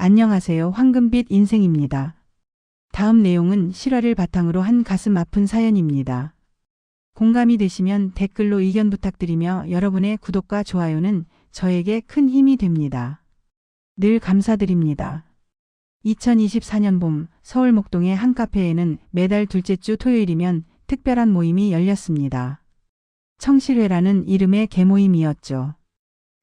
안녕하세요. 황금빛 인생입니다. 다음 내용은 실화를 바탕으로 한 가슴 아픈 사연입니다. 공감이 되시면 댓글로 의견 부탁드리며 여러분의 구독과 좋아요는 저에게 큰 힘이 됩니다. 늘 감사드립니다. 2024년 봄 서울 목동의 한 카페에는 매달 둘째 주 토요일이면 특별한 모임이 열렸습니다. 청실회라는 이름의 개모임이었죠.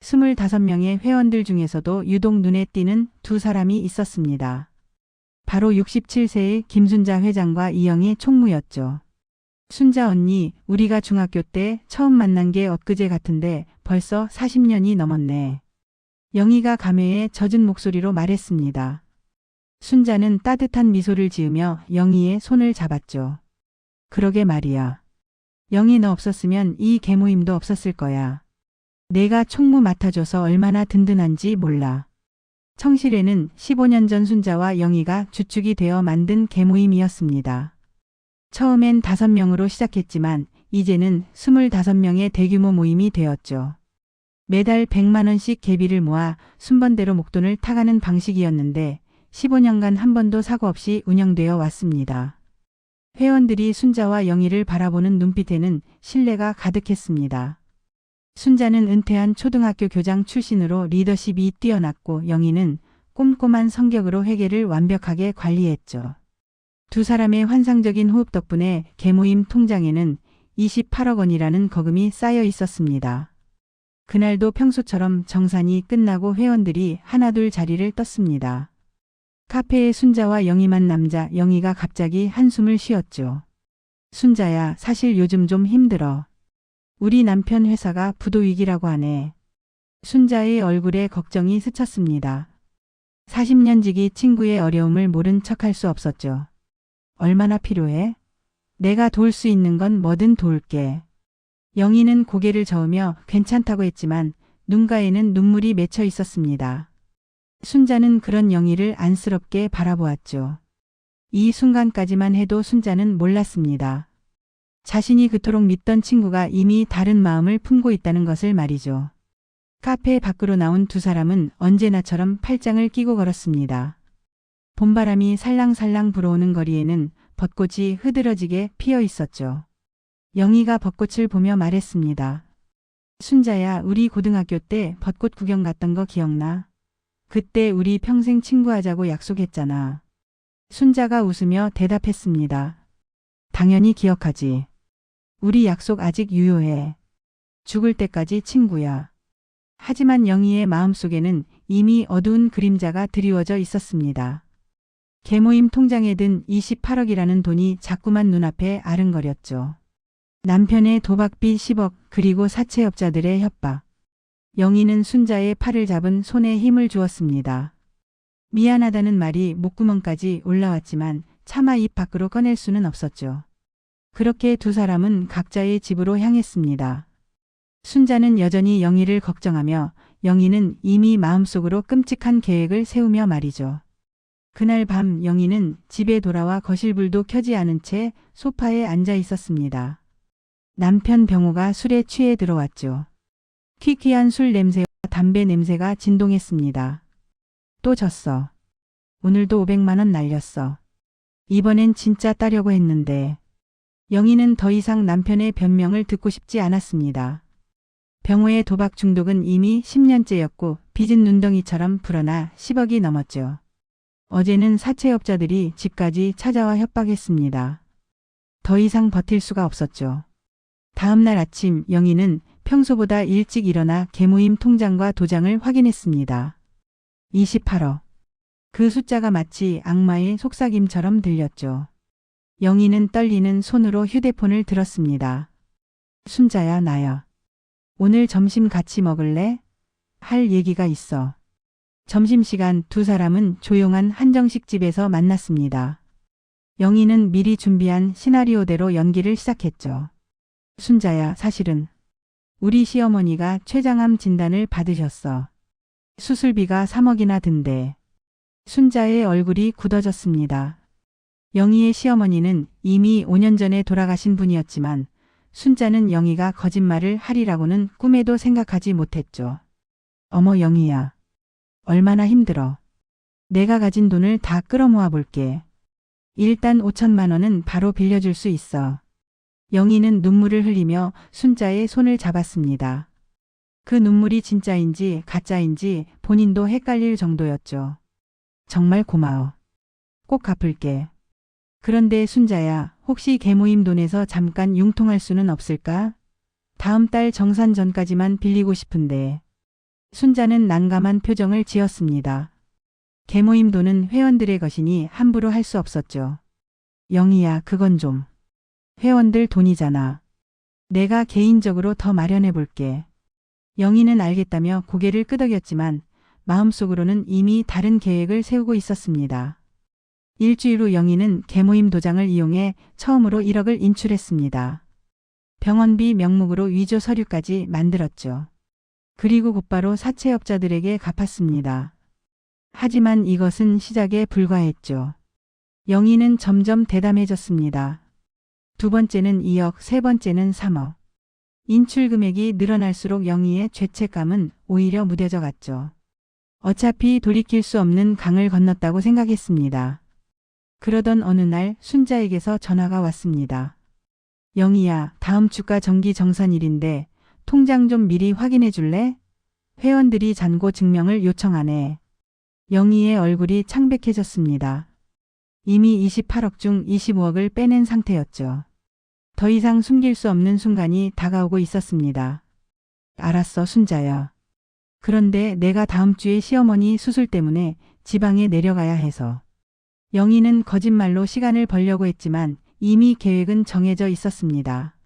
25명의 회원들 중에서도 유독 눈에 띄는 두 사람이 있었습니다. 바로 67세의 김순자 회장과 이영희 총무였죠. 순자 언니, 우리가 중학교 때 처음 만난 게 엊그제 같은데 벌써 40년이 넘었네. 영희가 감회에 젖은 목소리로 말했습니다. 순자는 따뜻한 미소를 지으며 영희의 손을 잡았죠. 그러게 말이야. 영희 너 없었으면 이 개모임도 없었을 거야. 내가 총무 맡아줘서 얼마나 든든한지 몰라. 청실회는 15년 전 순자와 영희가 주축이 되어 만든 개모임이었습니다. 처음엔 5명으로 시작했지만 이제는 25명의 대규모 모임이 되었죠. 매달 100만 원씩 개비를 모아 순번대로 목돈을 타가는 방식이었는데 15년간 한 번도 사고 없이 운영되어 왔습니다. 회원들이 순자와 영희를 바라보는 눈빛에는 신뢰가 가득했습니다. 순자는 은퇴한 초등학교 교장 출신으로 리더십이 뛰어났고 영희는 꼼꼼한 성격으로 회계를 완벽하게 관리했죠. 두 사람의 환상적인 호흡 덕분에 개모임 통장에는 28억 원이라는 거금이 쌓여 있었습니다. 그날도 평소처럼 정산이 끝나고 회원들이 하나둘 자리를 떴습니다. 카페에 순자와 영희만 남자 영희가 갑자기 한숨을 쉬었죠. 순자야, 사실 요즘 좀 힘들어. 우리 남편 회사가 부도 위기라고 하네. 순자의 얼굴에 걱정이 스쳤습니다. 40년 지기 친구의 어려움을 모른 척할 수 없었죠. 얼마나 필요해? 내가 도울 수 있는 건 뭐든 도울게. 영희는 고개를 저으며 괜찮다고 했지만 눈가에는 눈물이 맺혀 있었습니다. 순자는 그런 영희를 안쓰럽게 바라보았죠. 이 순간까지만 해도 순자는 몰랐습니다. 자신이 그토록 믿던 친구가 이미 다른 마음을 품고 있다는 것을 말이죠. 카페 밖으로 나온 두 사람은 언제나처럼 팔짱을 끼고 걸었습니다. 봄바람이 살랑살랑 불어오는 거리에는 벚꽃이 흐드러지게 피어 있었죠. 영희가 벚꽃을 보며 말했습니다. 순자야, 우리 고등학교 때 벚꽃 구경 갔던 거 기억나? 그때 우리 평생 친구하자고 약속했잖아. 순자가 웃으며 대답했습니다. 당연히 기억하지. 우리 약속 아직 유효해. 죽을 때까지 친구야. 하지만 영희의 마음속에는 이미 어두운 그림자가 드리워져 있었습니다. 개모임 통장에 든 28억이라는 돈이 자꾸만 눈앞에 아른거렸죠. 남편의 도박비 10억 그리고 사채업자들의 협박. 영희는 순자의 팔을 잡은 손에 힘을 주었습니다. 미안하다는 말이 목구멍까지 올라왔지만 차마 입 밖으로 꺼낼 수는 없었죠. 그렇게 두 사람은 각자의 집으로 향했습니다. 순자는 여전히 영희를 걱정하며 영희는 이미 마음속으로 끔찍한 계획을 세우며 말이죠. 그날 밤 영희는 집에 돌아와 거실불도 켜지 않은 채 소파에 앉아 있었습니다. 남편 병호가 술에 취해 들어왔죠. 퀴퀴한 술 냄새와 담배 냄새가 진동했습니다. 또 졌어. 오늘도 500만 원 날렸어. 이번엔 진짜 따려고 했는데. 영희는 더 이상 남편의 변명을 듣고 싶지 않았습니다. 병호의 도박 중독은 이미 10년째였고 빚은 눈덩이처럼 불어나 10억이 넘었죠. 어제는 사채업자들이 집까지 찾아와 협박했습니다. 더 이상 버틸 수가 없었죠. 다음 날 아침 영희는 평소보다 일찍 일어나 개모임 통장과 도장을 확인했습니다. 28억. 그 숫자가 마치 악마의 속삭임처럼 들렸죠. 영희는 떨리는 손으로 휴대폰을 들었습니다. 순자야, 나야. 오늘 점심 같이 먹을래? 할 얘기가 있어. 점심시간 두 사람은 조용한 한정식 집에서 만났습니다. 영희는 미리 준비한 시나리오대로 연기를 시작했죠. 순자야, 사실은 우리 시어머니가 췌장암 진단을 받으셨어. 수술비가 3억이나 든대. 순자의 얼굴이 굳어졌습니다. 영희의 시어머니는 이미 5년 전에 돌아가신 분이었지만 순자는 영희가 거짓말을 하리라고는 꿈에도 생각하지 못했죠. 어머 영희야. 얼마나 힘들어. 내가 가진 돈을 다 끌어모아 볼게. 일단 5천만 원은 바로 빌려줄 수 있어. 영희는 눈물을 흘리며 순자의 손을 잡았습니다. 그 눈물이 진짜인지 가짜인지 본인도 헷갈릴 정도였죠. 정말 고마워. 꼭 갚을게. 그런데 순자야, 혹시 계모임 돈에서 잠깐 융통할 수는 없을까? 다음 달 정산 전까지만 빌리고 싶은데. 순자는 난감한 표정을 지었습니다. 계모임 돈은 회원들의 것이니 함부로 할 수 없었죠. 영희야, 그건 좀. 회원들 돈이잖아. 내가 개인적으로 더 마련해 볼게. 영희는 알겠다며 고개를 끄덕였지만 마음속으로는 이미 다른 계획을 세우고 있었습니다. 일주일 후 영희는 계모임 도장을 이용해 처음으로 1억을 인출했습니다. 병원비 명목으로 위조 서류까지 만들었죠. 그리고 곧바로 사채업자들에게 갚았습니다. 하지만 이것은 시작에 불과했죠. 영희는 점점 대담해졌습니다. 두 번째는 2억, 세 번째는 3억. 인출 금액이 늘어날수록 영희의 죄책감은 오히려 무뎌져 갔죠. 어차피 돌이킬 수 없는 강을 건넜다고 생각했습니다. 그러던 어느 날 순자에게서 전화가 왔습니다. 영희야, 다음 주가 정기 정산일인데 통장 좀 미리 확인해 줄래? 회원들이 잔고 증명을 요청하네. 영희의 얼굴이 창백해졌습니다. 이미 28억 중 25억을 빼낸 상태였죠. 더 이상 숨길 수 없는 순간이 다가오고 있었습니다. 알았어, 순자야. 그런데 내가 다음 주에 시어머니 수술 때문에 지방에 내려가야 해서. 영희는 거짓말로 시간을 벌려고 했지만 이미 계획은 정해져 있었습니다.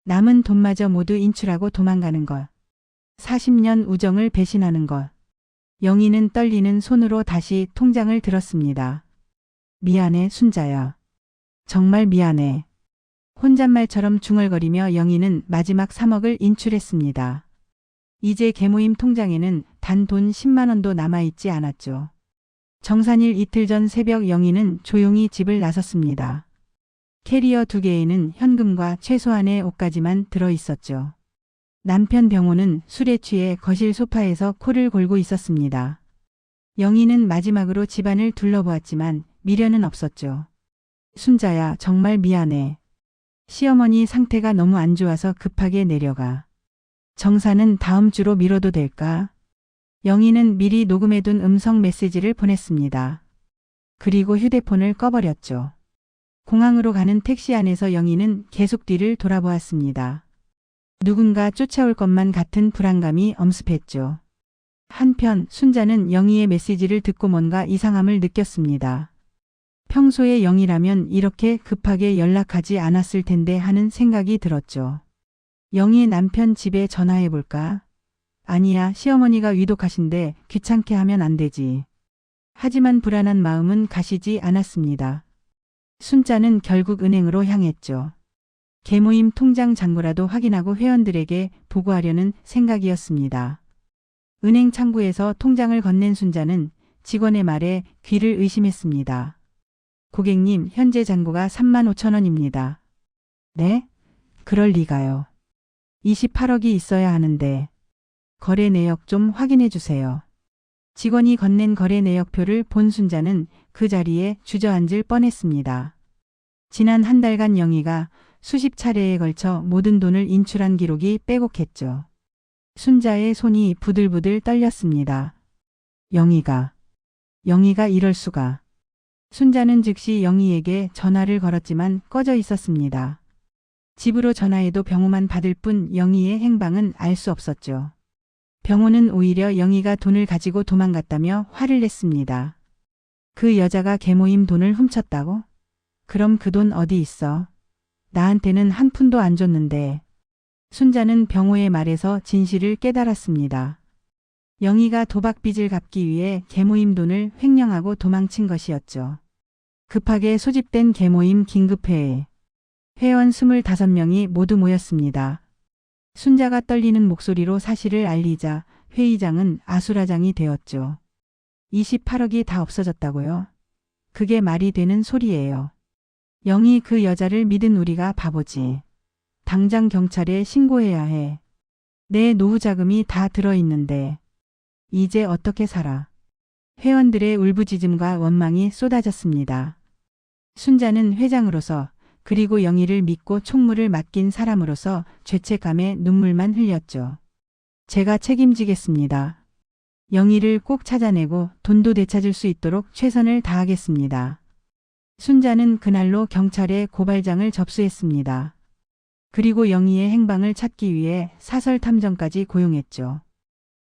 남은 돈마저 모두 인출하고 도망가는 것. 40년 우정을 배신하는 것. 영희는 떨리는 손으로 다시 통장을 들었습니다. 미안해, 순자야. 정말 미안해. 혼잣말처럼 중얼거리며 영희는 마지막 3억을 인출했습니다. 이제 계모임 통장에는 단 돈 10만 원도 남아있지 않았죠. 정산일 이틀 전 새벽 영희는 조용히 집을 나섰습니다. 캐리어 2개에는 현금과 최소한의 옷까지만 들어있었죠. 남편 병호는 술에 취해 거실 소파에서 코를 골고 있었습니다. 영희는 마지막으로 집안을 둘러보았지만 미련은 없었죠. 순자야, 정말 미안해. 시어머니 상태가 너무 안 좋아서 급하게 내려가. 정산은 다음 주로 미뤄도 될까? 영희는 미리 녹음해둔 음성 메시지를 보냈습니다. 그리고 휴대폰을 꺼버렸죠. 공항으로 가는 택시 안에서 영희는 계속 뒤를 돌아보았습니다. 누군가 쫓아올 것만 같은 불안감이 엄습했죠. 한편 순자는 영희의 메시지를 듣고 뭔가 이상함을 느꼈습니다. 평소에 영희라면 이렇게 급하게 연락하지 않았을 텐데 하는 생각이 들었죠. 영희 남편 집에 전화해볼까? 아니야, 시어머니가 위독하신데 귀찮게 하면 안 되지. 하지만 불안한 마음은 가시지 않았습니다. 순자는 결국 은행으로 향했죠. 계모임 통장 잔고라도 확인하고 회원들에게 보고하려는 생각이었습니다. 은행 창구에서 통장을 건넨 순자는 직원의 말에 귀를 의심했습니다. 고객님, 현재 잔고가 3만 5천 원입니다. 네? 그럴 리가요. 28억이 있어야 하는데. 거래 내역 좀 확인해 주세요. 직원이 건넨 거래 내역표를 본 순자는 그 자리에 주저앉을 뻔했습니다. 지난 한 달간 영희가 수십 차례에 걸쳐 모든 돈을 인출한 기록이 빼곡했죠. 순자의 손이 부들부들 떨렸습니다. 영희가 이럴 수가. 순자는 즉시 영희에게 전화를 걸었지만 꺼져 있었습니다. 집으로 전화해도 병호만 받을 뿐 영희의 행방은 알 수 없었죠. 병호는 오히려 영희가 돈을 가지고 도망갔다며 화를 냈습니다. 그 여자가 계모임 돈을 훔쳤다고? 그럼 그 돈 어디 있어? 나한테는 한 푼도 안 줬는데. 순자는 병호의 말에서 진실을 깨달았습니다. 영희가 도박 빚을 갚기 위해 계모임 돈을 횡령하고 도망친 것이었죠. 급하게 소집된 계모임 긴급회에 회원 25명이 모두 모였습니다. 순자가 떨리는 목소리로 사실을 알리자 회의장은 아수라장이 되었죠. 28억이 다 없어졌다고요? 그게 말이 되는 소리예요. 영희 그 여자를 믿은 우리가 바보지. 당장 경찰에 신고해야 해. 내 노후 자금이 다 들어있는데. 이제 어떻게 살아? 회원들의 울부짖음과 원망이 쏟아졌습니다. 순자는 회장으로서 그리고 영희를 믿고 총무를 맡긴 사람으로서 죄책감에 눈물만 흘렸죠. 제가 책임지겠습니다. 영희를 꼭 찾아내고 돈도 되찾을 수 있도록 최선을 다하겠습니다. 순자는 그날로 경찰에 고발장을 접수했습니다. 그리고 영희의 행방을 찾기 위해 사설탐정까지 고용했죠.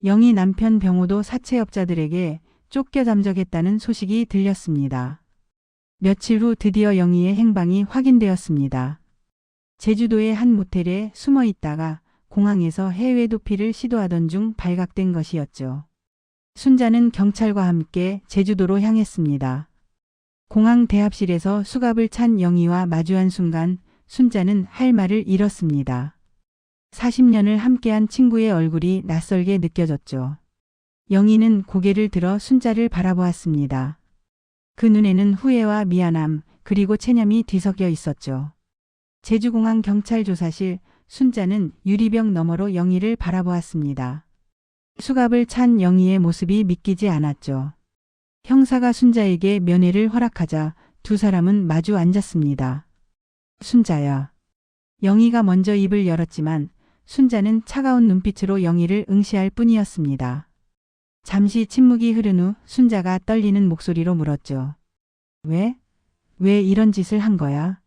영희 남편 병호도 사채업자들에게 쫓겨 잠적했다는 소식이 들렸습니다. 며칠 후 드디어 영희의 행방이 확인되었습니다. 제주도의 한 모텔에 숨어 있다가 공항에서 해외 도피를 시도하던 중 발각된 것이었죠. 순자는 경찰과 함께 제주도로 향했습니다. 공항 대합실에서 수갑을 찬 영희와 마주한 순간 순자는 할 말을 잃었습니다. 40년을 함께한 친구의 얼굴이 낯설게 느껴졌죠. 영희는 고개를 들어 순자를 바라보았습니다. 그 눈에는 후회와 미안함 그리고 체념이 뒤섞여 있었죠. 제주공항 경찰조사실 순자는 유리병 너머로 영희를 바라보았습니다. 수갑을 찬 영희의 모습이 믿기지 않았죠. 형사가 순자에게 면회를 허락하자 두 사람은 마주 앉았습니다. 순자야. 영희가 먼저 입을 열었지만 순자는 차가운 눈빛으로 영희를 응시할 뿐이었습니다. 잠시 침묵이 흐른 후 순자가 떨리는 목소리로 물었죠. 왜? 왜 이런 짓을 한 거야?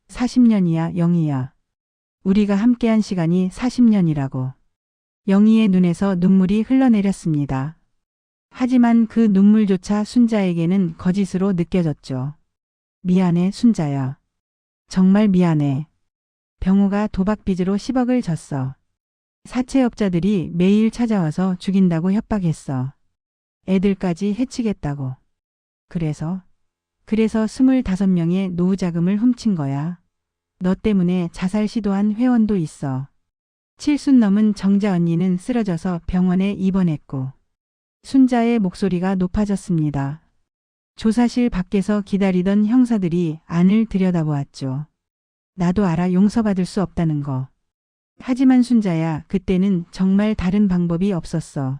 40년이야, 영희야. 우리가 함께한 시간이 40년이라고. 영희의 눈에서 눈물이 흘러내렸습니다. 하지만 그 눈물조차 순자에게는 거짓으로 느껴졌죠. 미안해, 순자야. 정말 미안해. 병호가 도박빚으로 10억을 졌어. 사채업자들이 매일 찾아와서 죽인다고 협박했어. 애들까지 해치겠다고. 그래서 25명의 노후자금을 훔친 거야. 너 때문에 자살 시도한 회원도 있어. 7순 넘은 정자 언니는 쓰러져서 병원에 입원했고. 순자의 목소리가 높아졌습니다. 조사실 밖에서 기다리던 형사들이 안을 들여다보았죠. 나도 알아, 용서받을 수 없다는 거. 하지만 순자야, 그때는 정말 다른 방법이 없었어.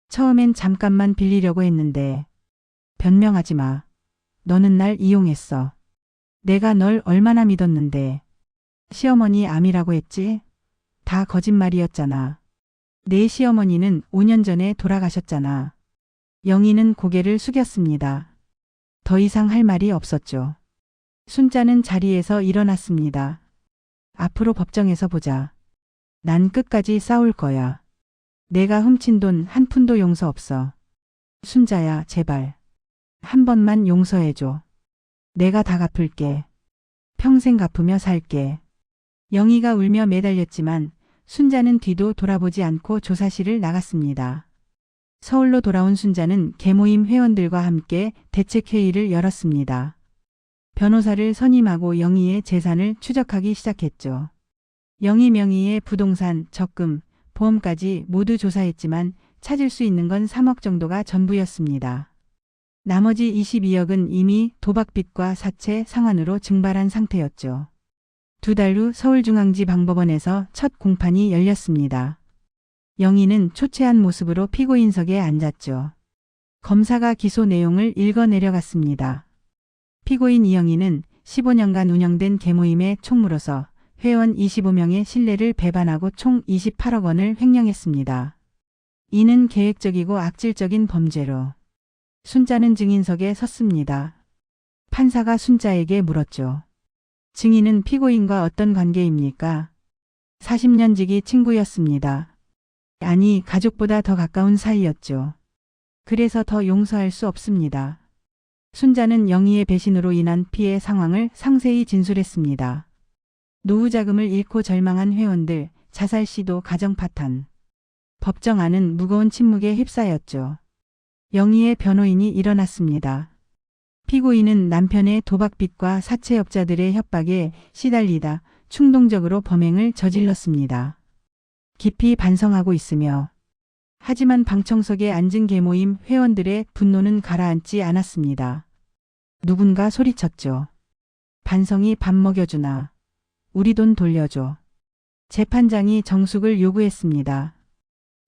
처음엔 잠깐만 빌리려고 했는데. 변명하지 마. 너는 날 이용했어. 내가 널 얼마나 믿었는데. 시어머니 암이라고 했지? 다 거짓말이었잖아. 내 시어머니는 5년 전에 돌아가셨잖아. 영희는 고개를 숙였습니다. 더 이상 할 말이 없었죠. 순자는 자리에서 일어났습니다. 앞으로 법정에서 보자. 난 끝까지 싸울 거야. 내가 훔친 돈 한 푼도 용서 없어. 순자야, 제발. 한 번만 용서해줘. 내가 다 갚을게. 평생 갚으며 살게. 영희가 울며 매달렸지만 순자는 뒤도 돌아보지 않고 조사실을 나갔습니다. 서울로 돌아온 순자는 계모임 회원들과 함께 대책회의를 열었습니다. 변호사를 선임하고 영희의 재산을 추적하기 시작했죠. 영희 명의의 부동산, 적금, 보험까지 모두 조사했지만 찾을 수 있는 건 3억 정도가 전부였습니다. 나머지 22억은 이미 도박빚과 사채 상환으로 증발한 상태였죠. 2달 후 서울중앙지방법원에서 첫 공판이 열렸습니다. 영희는 초췌한 모습으로 피고인석에 앉았죠. 검사가 기소 내용을 읽어내려갔습니다. 피고인 이영희는 15년간 운영된 계모임의 총무로서 회원 25명의 신뢰를 배반하고 총 28억 원을 횡령했습니다. 이는 계획적이고 악질적인 범죄로. 순자는 증인석에 섰습니다. 판사가 순자에게 물었죠. 증인은 피고인과 어떤 관계입니까? 40년 지기 친구였습니다. 아니, 가족보다 더 가까운 사이였죠. 그래서 더 용서할 수 없습니다. 순자는 영희의 배신으로 인한 피해 상황을 상세히 진술했습니다. 노후자금을 잃고 절망한 회원들, 자살 시도, 가정 파탄. 법정 안은 무거운 침묵에 휩싸였죠. 영희의 변호인이 일어났습니다. 피고인은 남편의 도박빚과 사채업자들의 협박에 시달리다 충동적으로 범행을 저질렀습니다. 깊이 반성하고 있으며 하지만 방청석에 앉은 계모임 회원들의 분노는 가라앉지 않았습니다. 누군가 소리쳤죠. 반성이 밥 먹여주나. 우리 돈 돌려줘. 재판장이 정숙을 요구했습니다.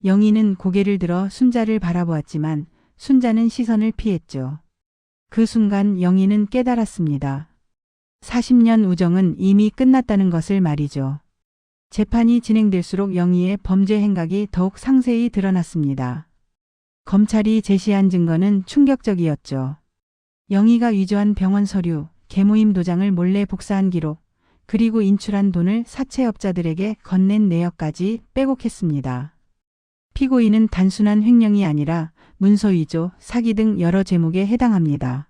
영희는 고개를 들어 순자를 바라보았지만 순자는 시선을 피했죠. 그 순간 영희는 깨달았습니다. 40년 우정은 이미 끝났다는 것을 말이죠. 재판이 진행될수록 영희의 범죄 행각이 더욱 상세히 드러났습니다. 검찰이 제시한 증거는 충격적이었죠. 영희가 위조한 병원 서류, 계모임 도장을 몰래 복사한 기록, 그리고 인출한 돈을 사채업자들에게 건넨 내역까지 빼곡했습니다. 피고인은 단순한 횡령이 아니라 문서 위조, 사기 등 여러 죄목에 해당합니다.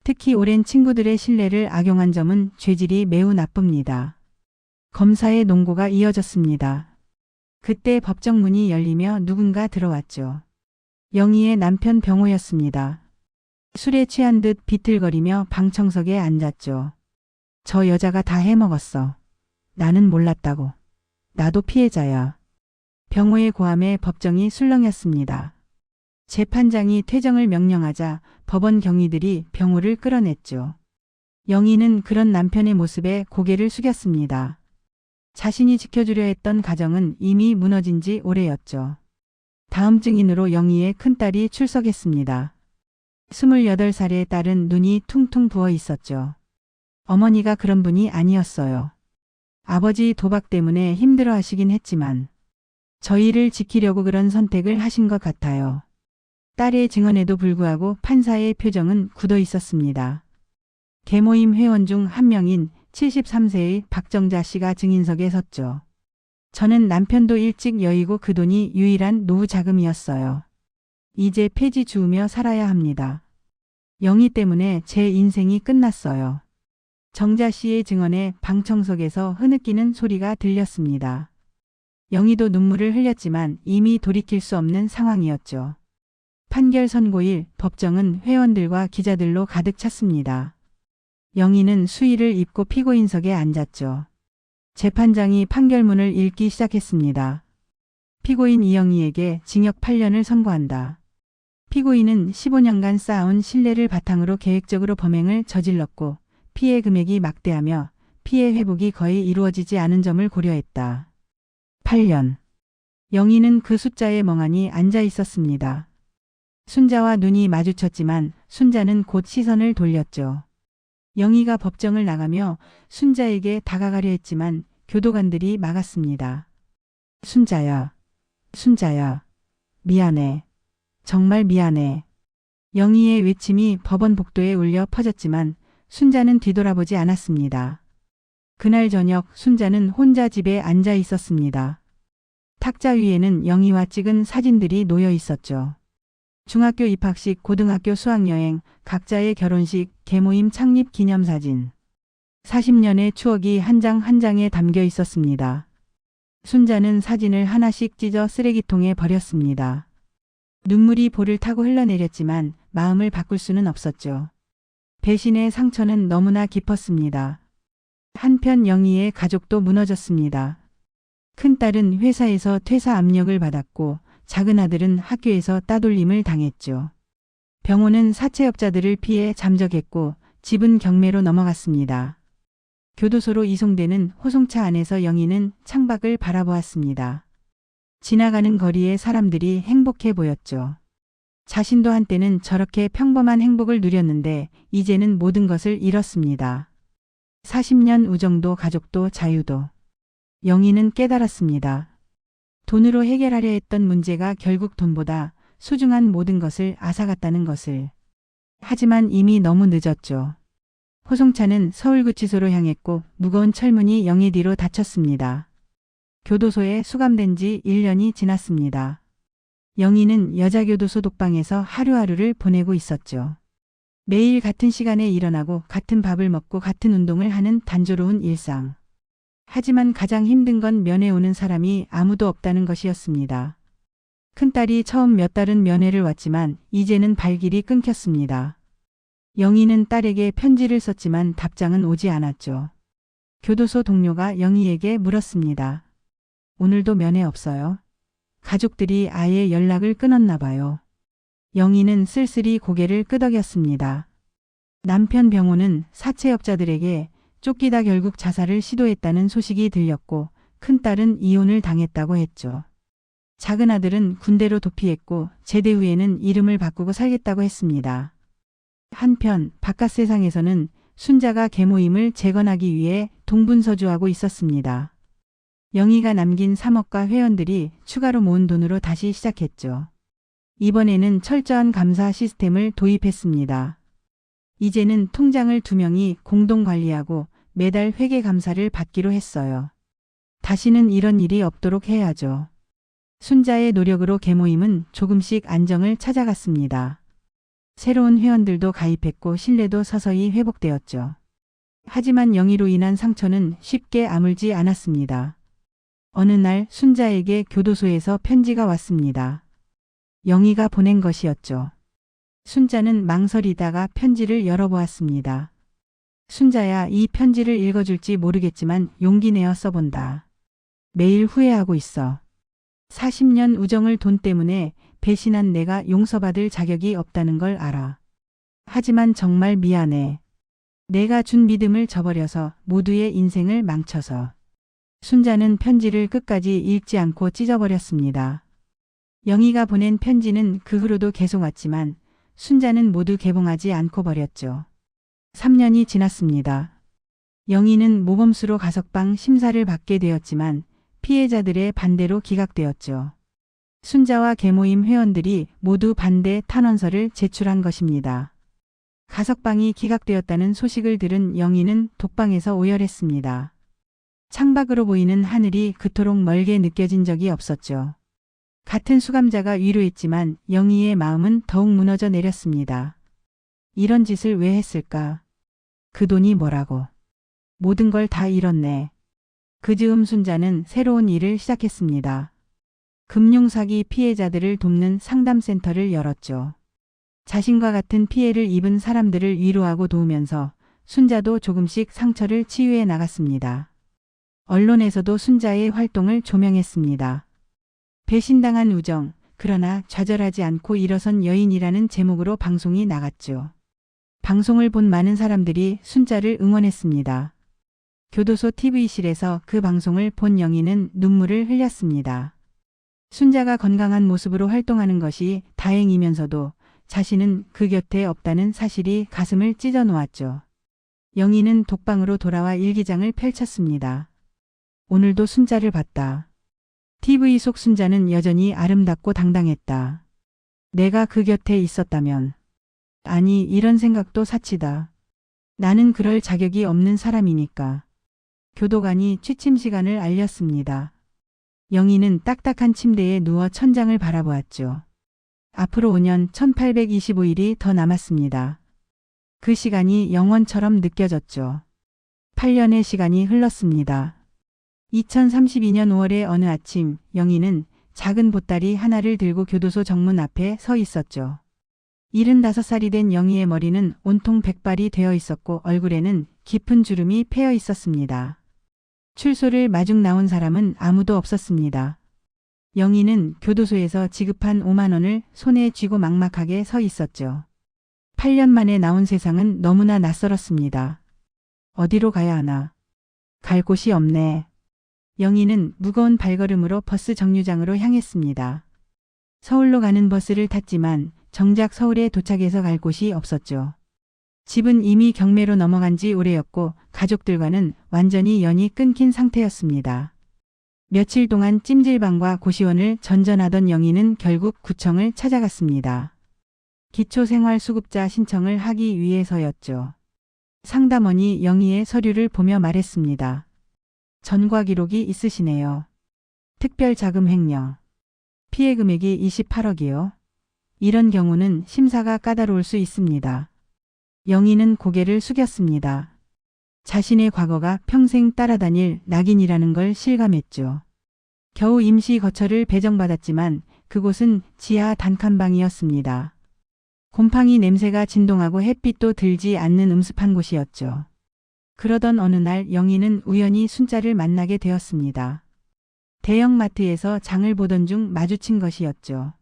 특히 오랜 친구들의 신뢰를 악용한 점은 죄질이 매우 나쁩니다. 검사의 논고가 이어졌습니다. 그때 법정 문이 열리며 누군가 들어왔죠. 영희의 남편 병호였습니다. 술에 취한 듯 비틀거리며 방청석에 앉았죠. 저 여자가 다 해먹었어. 나는 몰랐다고. 나도 피해자야. 병호의 고함에 법정이 술렁였습니다. 재판장이 퇴정을 명령하자 법원 경위들이 병호를 끌어냈죠. 영희는 그런 남편의 모습에 고개를 숙였습니다. 자신이 지켜주려 했던 가정은 이미 무너진 지 오래였죠. 다음 증인으로 영희의 큰딸이 출석했습니다. 28살의 딸은 눈이 퉁퉁 부어 있었죠. 어머니가 그런 분이 아니었어요. 아버지 도박 때문에 힘들어 하시긴 했지만 저희를 지키려고 그런 선택을 하신 것 같아요. 딸의 증언에도 불구하고 판사의 표정은 굳어 있었습니다. 계모임 회원 중 한 명인 73세의 박정자 씨가 증인석에 섰죠. 저는 남편도 일찍 여의고 그 돈이 유일한 노후 자금이었어요. 이제 폐지 주우며 살아야 합니다. 영희 때문에 제 인생이 끝났어요. 정자 씨의 증언에 방청석에서 흐느끼는 소리가 들렸습니다. 영희도 눈물을 흘렸지만 이미 돌이킬 수 없는 상황이었죠. 판결 선고일 법정은 회원들과 기자들로 가득 찼습니다. 영희는 수의를 입고 피고인석에 앉았죠. 재판장이 판결문을 읽기 시작했습니다. 피고인 이영희에게 징역 8년을 선고한다. 피고인은 15년간 쌓아온 신뢰를 바탕으로 계획적으로 범행을 저질렀고 피해 금액이 막대하며 피해 회복이 거의 이루어지지 않은 점을 고려했다. 8년. 영희는 그 숫자에 멍하니 앉아 있었습니다. 순자와 눈이 마주쳤지만 순자는 곧 시선을 돌렸죠. 영희가 법정을 나가며 순자에게 다가가려 했지만 교도관들이 막았습니다. 순자야, 순자야, 미안해. 정말 미안해. 영희의 외침이 법원 복도에 울려 퍼졌지만 순자는 뒤돌아보지 않았습니다. 그날 저녁 순자는 혼자 집에 앉아 있었습니다. 탁자 위에는 영희와 찍은 사진들이 놓여 있었죠. 중학교 입학식, 고등학교 수학여행, 각자의 결혼식, 계모임 창립 기념사진. 40년의 추억이 한 장 한 장에 담겨 있었습니다. 순자는 사진을 하나씩 찢어 쓰레기통에 버렸습니다. 눈물이 볼을 타고 흘러내렸지만 마음을 바꿀 수는 없었죠. 배신의 상처는 너무나 깊었습니다. 한편 영희의 가족도 무너졌습니다. 큰딸은 회사에서 퇴사 압력을 받았고 작은 아들은 학교에서 따돌림을 당했죠. 병호는 사채업자들을 피해 잠적했고 집은 경매로 넘어갔습니다. 교도소로 이송되는 호송차 안에서 영희는 창밖을 바라보았습니다. 지나가는 거리에 사람들이 행복해 보였죠. 자신도 한때는 저렇게 평범한 행복을 누렸는데 이제는 모든 것을 잃었습니다. 40년 우정도 가족도 자유도. 영희는 깨달았습니다. 돈으로 해결하려 했던 문제가 결국 돈보다 소중한 모든 것을 앗아갔다는 것을. 하지만 이미 너무 늦었죠. 호송차는 서울구치소로 향했고 무거운 철문이 영희 뒤로 닫혔습니다. 교도소에 수감된 지 1년이 지났습니다. 영희는 여자교도소 독방에서 하루하루를 보내고 있었죠. 매일 같은 시간에 일어나고 같은 밥을 먹고 같은 운동을 하는 단조로운 일상. 하지만 가장 힘든 건 면회 오는 사람이 아무도 없다는 것이었습니다. 큰딸이 처음 몇 달은 면회를 왔지만 이제는 발길이 끊겼습니다. 영희는 딸에게 편지를 썼지만 답장은 오지 않았죠. 교도소 동료가 영희에게 물었습니다. 오늘도 면회 없어요? 가족들이 아예 연락을 끊었나 봐요. 영희는 쓸쓸히 고개를 끄덕였습니다. 남편 병호는 사채업자들에게 쫓기다 결국 자살을 시도했다는 소식이 들렸고 큰딸은 이혼을 당했다고 했죠. 작은 아들은 군대로 도피했고 제대 후에는 이름을 바꾸고 살겠다고 했습니다. 한편 바깥 세상에서는 순자가 계모임을 재건하기 위해 동분서주하고 있었습니다. 영희가 남긴 3억과 회원들이 추가로 모은 돈으로 다시 시작했죠. 이번에는 철저한 감사 시스템을 도입했습니다. 이제는 통장을 2명이 공동 관리하고 매달 회계 감사를 받기로 했어요. 다시는 이런 일이 없도록 해야죠. 순자의 노력으로 계모임은 조금씩 안정을 찾아갔습니다. 새로운 회원들도 가입했고 신뢰도 서서히 회복되었죠. 하지만 영희로 인한 상처는 쉽게 아물지 않았습니다. 어느 날 순자에게 교도소에서 편지가 왔습니다. 영희가 보낸 것이었죠. 순자는 망설이다가 편지를 열어보았습니다. 순자야, 이 편지를 읽어줄지 모르겠지만 용기 내어 써본다. 매일 후회하고 있어. 40년 우정을 돈 때문에 배신한 내가 용서받을 자격이 없다는 걸 알아. 하지만 정말 미안해. 내가 준 믿음을 저버려서 모두의 인생을 망쳐서. 순자는 편지를 끝까지 읽지 않고 찢어버렸습니다. 영희가 보낸 편지는 그 후로도 계속 왔지만 순자는 모두 개봉하지 않고 버렸죠. 3년이 지났습니다. 영희는 모범수로 가석방 심사를 받게 되었지만 피해자들의 반대로 기각되었죠. 순자와 계모임 회원들이 모두 반대 탄원서를 제출한 것입니다. 가석방이 기각되었다는 소식을 들은 영희는 독방에서 오열했습니다. 창밖으로 보이는 하늘이 그토록 멀게 느껴진 적이 없었죠. 같은 수감자가 위로했지만 영희의 마음은 더욱 무너져 내렸습니다. 이런 짓을 왜 했을까? 그 돈이 뭐라고. 모든 걸 다 잃었네. 그 즈음 순자는 새로운 일을 시작했습니다. 금융사기 피해자들을 돕는 상담센터를 열었죠. 자신과 같은 피해를 입은 사람들을 위로하고 도우면서 순자도 조금씩 상처를 치유해 나갔습니다. 언론에서도 순자의 활동을 조명했습니다. 배신당한 우정, 그러나 좌절하지 않고 일어선 여인이라는 제목으로 방송이 나갔죠. 방송을 본 많은 사람들이 순자를 응원했습니다. 교도소 TV실에서 그 방송을 본 영희는 눈물을 흘렸습니다. 순자가 건강한 모습으로 활동하는 것이 다행이면서도 자신은 그 곁에 없다는 사실이 가슴을 찢어 놓았죠. 영희는 독방으로 돌아와 일기장을 펼쳤습니다. 오늘도 순자를 봤다. TV 속 순자는 여전히 아름답고 당당했다. 내가 그 곁에 있었다면. 아니, 이런 생각도 사치다. 나는 그럴 자격이 없는 사람이니까. 교도관이 취침 시간을 알렸습니다. 영희는 딱딱한 침대에 누워 천장을 바라보았죠. 앞으로 5년 1825일이 더 남았습니다. 그 시간이 영원처럼 느껴졌죠. 8년의 시간이 흘렀습니다. 2032년 5월의 어느 아침, 영희는 작은 보따리 하나를 들고 교도소 정문 앞에 서 있었죠. 75살이 된 영희의 머리는 온통 백발이 되어 있었고 얼굴에는 깊은 주름이 패여 있었습니다. 출소를 마중 나온 사람은 아무도 없었습니다. 영희는 교도소에서 지급한 5만 원을 손에 쥐고 막막하게 서 있었죠. 8년 만에 나온 세상은 너무나 낯설었습니다. 어디로 가야 하나? 갈 곳이 없네. 영희는 무거운 발걸음으로 버스 정류장으로 향했습니다. 서울로 가는 버스를 탔지만 정작 서울에 도착해서 갈 곳이 없었죠. 집은 이미 경매로 넘어간 지 오래였고 가족들과는 완전히 연이 끊긴 상태였습니다. 며칠 동안 찜질방과 고시원을 전전하던 영희는 결국 구청을 찾아갔습니다. 기초생활수급자 신청을 하기 위해서였죠. 상담원이 영희의 서류를 보며 말했습니다. 전과 기록이 있으시네요. 특별자금 횡령. 피해 금액이 28억이요. 이런 경우는 심사가 까다로울 수 있습니다. 영희는 고개를 숙였습니다. 자신의 과거가 평생 따라다닐 낙인이라는 걸 실감했죠. 겨우 임시 거처를 배정받았지만 그곳은 지하 단칸방이었습니다. 곰팡이 냄새가 진동하고 햇빛도 들지 않는 음습한 곳이었죠. 그러던 어느 날 영희는 우연히 순자를 만나게 되었습니다. 대형마트에서 장을 보던 중 마주친 것이었죠.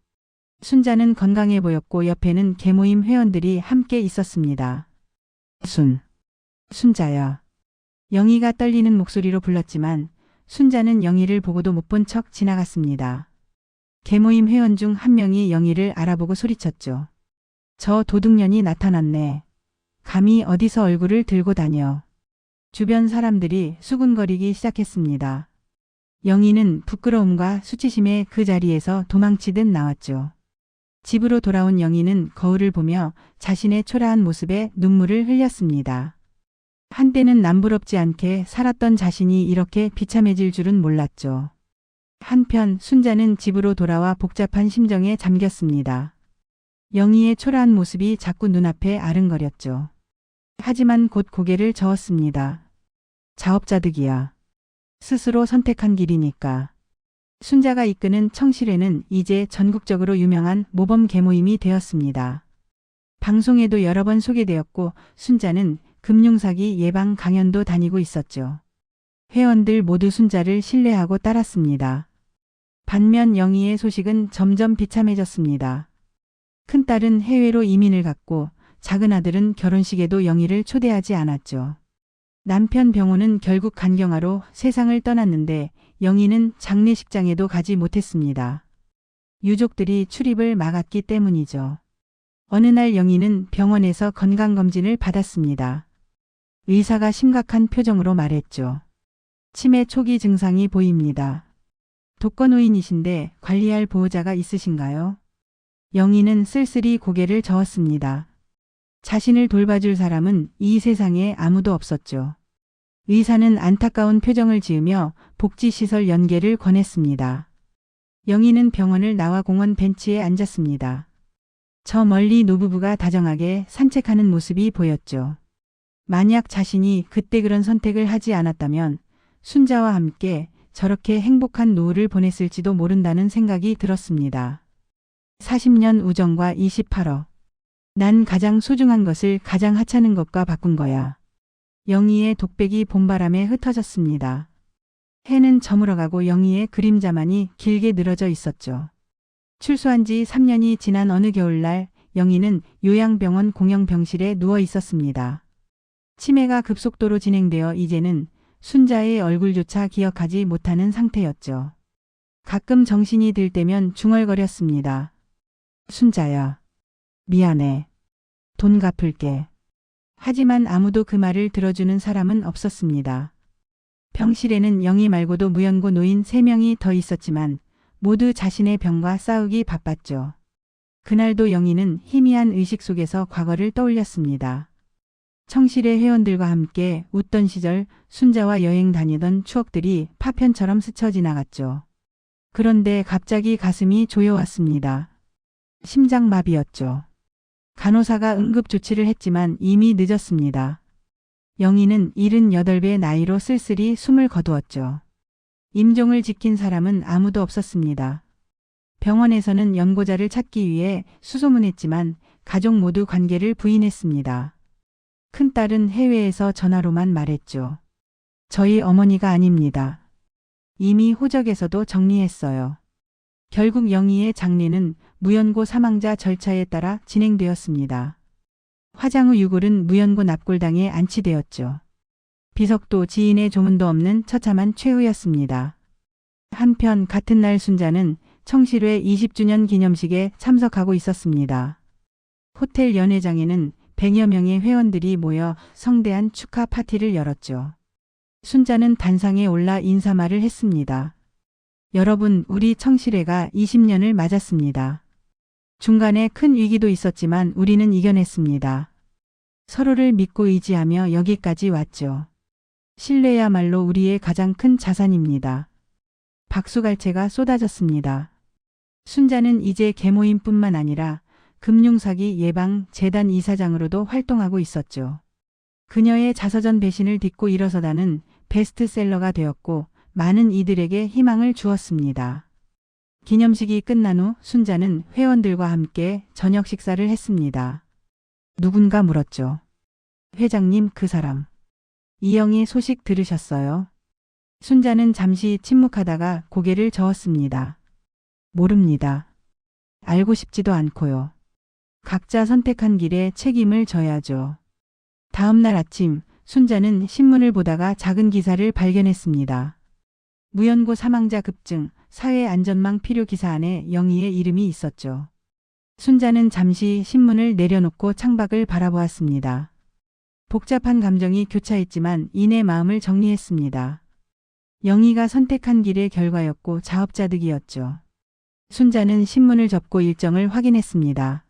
순자는 건강해 보였고 옆에는 계모임 회원들이 함께 있었습니다. 순자야. 영희가 떨리는 목소리로 불렀지만 순자는 영희를 보고도 못 본 척 지나갔습니다. 계모임 회원 중 한 명이 영희를 알아보고 소리쳤죠. 저 도둑년이 나타났네. 감히 어디서 얼굴을 들고 다녀. 주변 사람들이 수군거리기 시작했습니다. 영희는 부끄러움과 수치심에 그 자리에서 도망치듯 나왔죠. 집으로 돌아온 영희는 거울을 보며 자신의 초라한 모습에 눈물을 흘렸습니다. 한때는 남부럽지 않게 살았던 자신이 이렇게 비참해질 줄은 몰랐죠. 한편 순자는 집으로 돌아와 복잡한 심정에 잠겼습니다. 영희의 초라한 모습이 자꾸 눈앞에 아른거렸죠. 하지만 곧 고개를 저었습니다. 자업자득이야. 스스로 선택한 길이니까. 순자가 이끄는 청실회는 이제 전국적으로 유명한 모범 계모임이 되었습니다. 방송에도 여러 번 소개되었고 순자는 금융사기 예방 강연도 다니고 있었죠. 회원들 모두 순자를 신뢰하고 따랐습니다. 반면 영희의 소식은 점점 비참해졌습니다. 큰딸은 해외로 이민을 갔고 작은 아들은 결혼식에도 영희를 초대하지 않았죠. 남편 병호는 결국 간경화로 세상을 떠났는데 영희는 장례식장에도 가지 못했습니다. 유족들이 출입을 막았기 때문이죠. 어느 날 영희는 병원에서 건강검진을 받았습니다. 의사가 심각한 표정으로 말했죠. 치매 초기 증상이 보입니다. 독거노인이신데 관리할 보호자가 있으신가요? 영희는 쓸쓸히 고개를 저었습니다. 자신을 돌봐줄 사람은 이 세상에 아무도 없었죠. 의사는 안타까운 표정을 지으며 복지시설 연계를 권했습니다. 영희는 병원을 나와 공원 벤치에 앉았습니다. 저 멀리 노부부가 다정하게 산책하는 모습이 보였죠. 만약 자신이 그때 그런 선택을 하지 않았다면 순자와 함께 저렇게 행복한 노후를 보냈을지도 모른다는 생각이 들었습니다. 40년 우정과 28억. 난 가장 소중한 것을 가장 하찮은 것과 바꾼 거야. 영희의 독백이 봄바람에 흩어졌습니다. 해는 저물어가고 영희의 그림자만이 길게 늘어져 있었죠. 출소한 지 3년이 지난 어느 겨울날 영희는 요양병원 공영병실에 누워 있었습니다. 치매가 급속도로 진행되어 이제는 순자의 얼굴조차 기억하지 못하는 상태였죠. 가끔 정신이 들 때면 중얼거렸습니다. 순자야. 미안해. 돈 갚을게. 하지만 아무도 그 말을 들어주는 사람은 없었습니다. 병실에는 영희 말고도 무연고 노인 3명이 더 있었지만 모두 자신의 병과 싸우기 바빴죠. 그날도 영희는 희미한 의식 속에서 과거를 떠올렸습니다. 청실의 회원들과 함께 웃던 시절 순자와 여행 다니던 추억들이 파편처럼 스쳐 지나갔죠. 그런데 갑자기 가슴이 조여왔습니다. 심장마비였죠. 간호사가 응급조치를 했지만 이미 늦었습니다. 영희는 78배 나이로 쓸쓸히 숨을 거두었죠. 임종을 지킨 사람은 아무도 없었습니다. 병원에서는 연고자를 찾기 위해 수소문했지만 가족 모두 관계를 부인했습니다. 큰딸은 해외에서 전화로만 말했죠. 저희 어머니가 아닙니다. 이미 호적에서도 정리했어요. 결국 영희의 장례는 무연고 사망자 절차에 따라 진행되었습니다. 화장 후 유골은 무연고 납골당에 안치되었죠. 비석도 지인의 조문도 없는 처참한 최후였습니다. 한편 같은 날 순자는 청실회 20주년 기념식에 참석하고 있었습니다. 호텔 연회장에는 100여 명의 회원들이 모여 성대한 축하 파티를 열었죠. 순자는 단상에 올라 인사말을 했습니다. 여러분, 우리 청실회가 20년을 맞았습니다. 중간에 큰 위기도 있었지만 우리는 이겨냈습니다. 서로를 믿고 의지하며 여기까지 왔죠. 신뢰야말로 우리의 가장 큰 자산입니다. 박수갈채가 쏟아졌습니다. 순자는 이제 계모임뿐만 아니라 금융사기 예방 재단 이사장으로도 활동하고 있었죠. 그녀의 자서전 배신을 딛고 일어서다는 베스트셀러가 되었고 많은 이들에게 희망을 주었습니다. 기념식이 끝난 후 순자는 회원들과 함께 저녁 식사를 했습니다. 누군가 물었죠. 회장님, 그 사람. 이영희 소식 들으셨어요? 순자는 잠시 침묵하다가 고개를 저었습니다. 모릅니다. 알고 싶지도 않고요. 각자 선택한 길에 책임을 져야죠. 다음 날 아침 순자는 신문을 보다가 작은 기사를 발견했습니다. 무연고 사망자 급증, 사회 안전망 필요 기사 안에 영희의 이름이 있었죠. 순자는 잠시 신문을 내려놓고 창밖을 바라보았습니다. 복잡한 감정이 교차했지만 이내 마음을 정리했습니다. 영희가 선택한 길의 결과였고 자업자득이었죠. 순자는 신문을 접고 일정을 확인했습니다.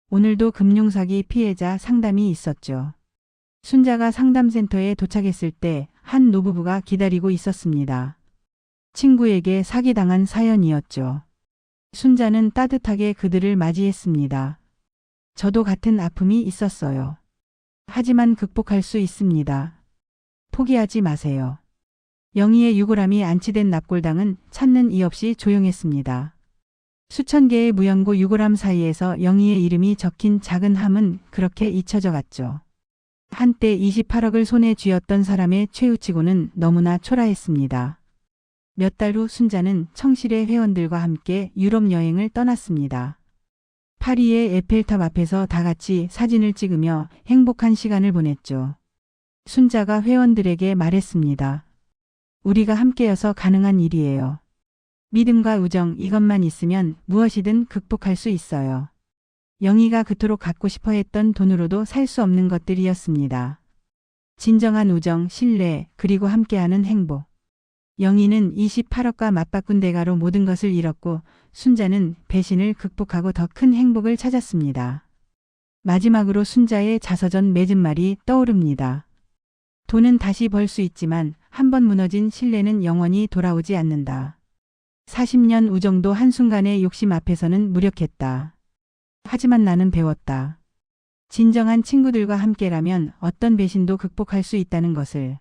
오늘도 금융사기 피해자 상담이 있었죠. 순자가 상담센터에 도착했을 때 한 노부부가 기다리고 있었습니다. 친구에게 사기당한 사연이었죠. 순자는 따뜻하게 그들을 맞이했습니다. 저도 같은 아픔이 있었어요. 하지만 극복할 수 있습니다. 포기하지 마세요. 영희의 유골함이 안치된 납골당은 찾는 이 없이 조용했습니다. 수천 개의 무연고 유골함 사이에서 영희의 이름이 적힌 작은 함은 그렇게 잊혀져 갔죠. 한때 28억을 손에 쥐었던 사람의 최후치고는 너무나 초라했습니다. 몇 달 후 순자는 청실의 회원들과 함께 유럽 여행을 떠났습니다. 파리의 에펠탑 앞에서 다 같이 사진을 찍으며 행복한 시간을 보냈죠. 순자가 회원들에게 말했습니다. 우리가 함께여서 가능한 일이에요. 믿음과 우정 이것만 있으면 무엇이든 극복할 수 있어요. 영희가 그토록 갖고 싶어 했던 돈으로도 살 수 없는 것들이었습니다. 진정한 우정, 신뢰, 그리고 함께하는 행복. 영희는 28억과 맞바꾼 대가로 모든 것을 잃었고 순자는 배신을 극복하고 더 큰 행복을 찾았습니다. 마지막으로 순자의 자서전 맺은 말이 떠오릅니다. 돈은 다시 벌 수 있지만 한 번 무너진 신뢰는 영원히 돌아오지 않는다. 40년 우정도 한순간의 욕심 앞에서는 무력했다. 하지만 나는 배웠다. 진정한 친구들과 함께라면 어떤 배신도 극복할 수 있다는 것을.